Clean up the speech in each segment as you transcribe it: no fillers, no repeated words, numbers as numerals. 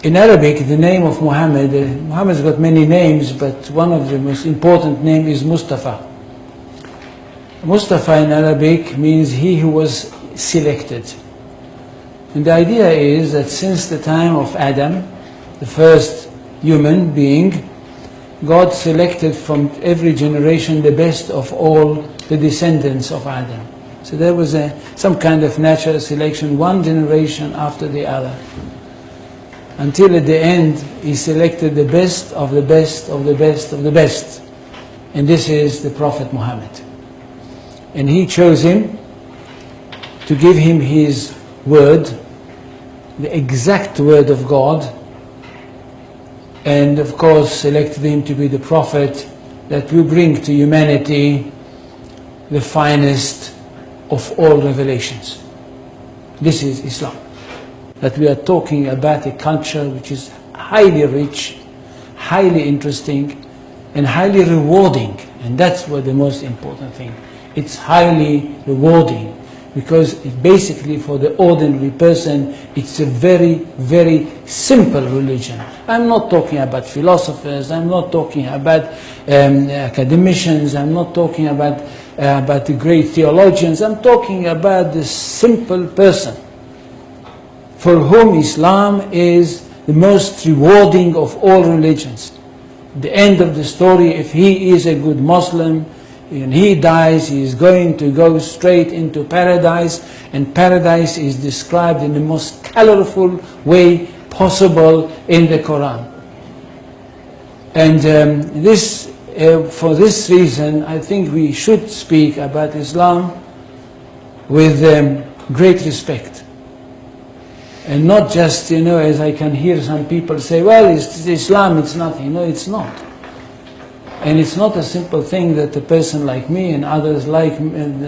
In Arabic, the name of Muhammad, Muhammad's got many names, but one of the most important name is Mustafa. Mustafa in Arabic means he who was selected. And the idea is that since the time of Adam, the first human being, God selected from every generation the best of all the descendants of Adam. So there was some kind of natural selection, one generation after the other. Until at the end, he selected the best of the best of the best of the best. And this is the Prophet Mohammed. And he chose him to give him his word, the exact word of God, and of course selected him to be the prophet that will bring to humanity the finest of all revelations. This is Islam. That we are talking about a culture which is highly rich, highly interesting, and highly rewarding. And that's what the most important thing. It's highly rewarding because it basically, for the ordinary person, it's a very, very simple religion. I'm not talking about philosophers, I'm not talking about academicians, I'm not talking about the great theologians, I'm talking about the simple person for whom Islam is the most rewarding of all religions. At the end of the story, if he is a good Muslim and he dies, he is going to go straight into paradise, and paradise is described in the most colorful way possible in the Quran. And for this reason, I think we should speak about Islam with great respect. And not just, as I can hear some people say, well, it's Islam, it's nothing. No, it's not. And it's not a simple thing that a person like me and others like me in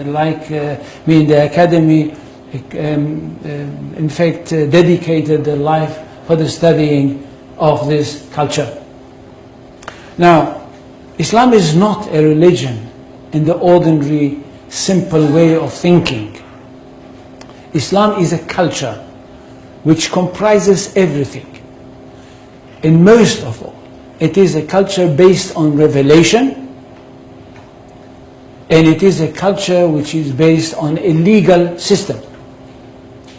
the academy, in fact, dedicated their life for the studying of this culture. Now, Islam is not a religion in the ordinary, simple way of thinking. Islam is a culture which comprises everything. And most of all, it is a culture based on revelation, and it is a culture which is based on a legal system.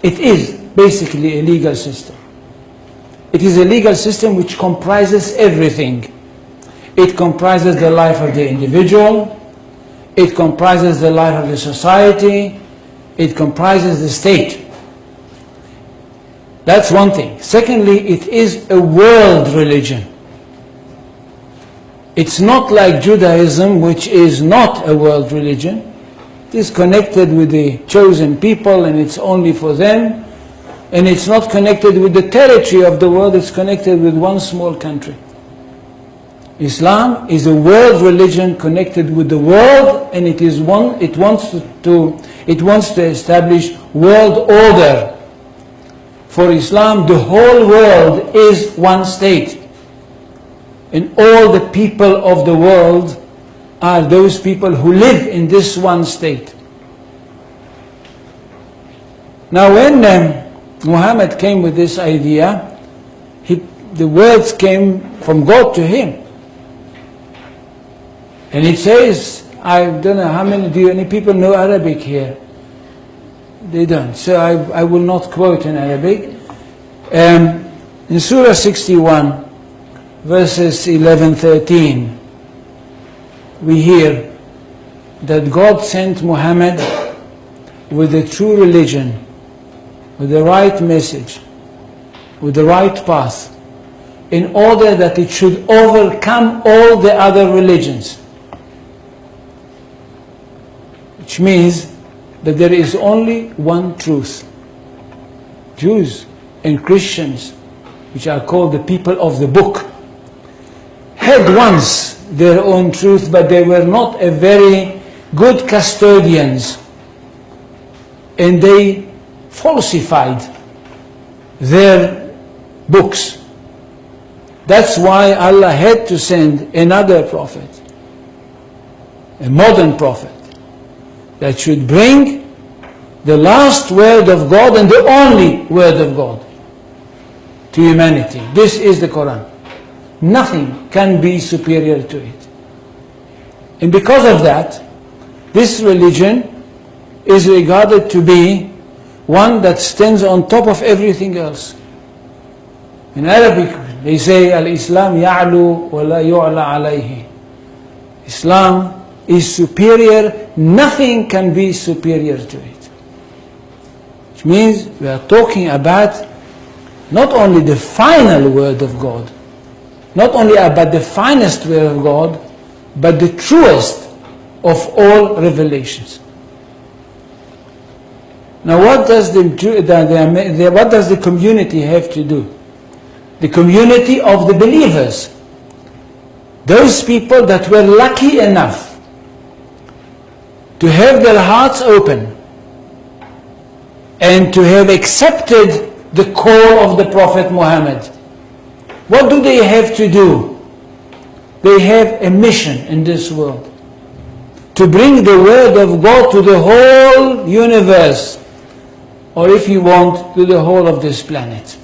It is basically a legal system. It is a legal system which comprises everything. It comprises the life of the individual, it comprises the life of the society, it comprises the state. That's one thing. Secondly, it is a world religion. It's not like Judaism, which is not a world religion. It is connected with the chosen people and it's only for them. And it's not connected with the territory of the world, it's connected with one small country. Islam is a world religion connected with the world, and it wants to establish world order. For Islam, the whole world is one state. And all the people of the world are those people who live in this one state. Now when Muhammad came with this idea, the words came from God to him. And it says, I don't know how many people know Arabic here? They don't. So I will not quote in Arabic. In Surah 61, verses 11-13, we hear that God sent Muhammad with the true religion, with the right message, with the right path, in order that it should overcome all the other religions. Which means that there is only one truth. Jews and Christians, which are called the people of the book, had once their own truth, but they were not a very good custodians, and they falsified their books. That's why Allah had to send another prophet, a modern prophet, that should bring the last word of God and the only word of God. to humanity. This is the Quran. Nothing can be superior to it. And because of that, this religion is regarded to be one that stands on top of everything else. In Arabic, they say, Al-Islam ya'lu wa la yu'la alayhi. Islam is superior, nothing can be superior to it. Which means we are talking about not only the final word of God, not only about the finest word of God, but the truest of all revelations. Now what does the community have to do? The community of the believers. Those people that were lucky enough to have their hearts open and to have accepted the call of the Prophet Mohamed. What do they have to do? They have a mission in this world. To bring the word of God to the whole universe. Or if you want, to the whole of this planet.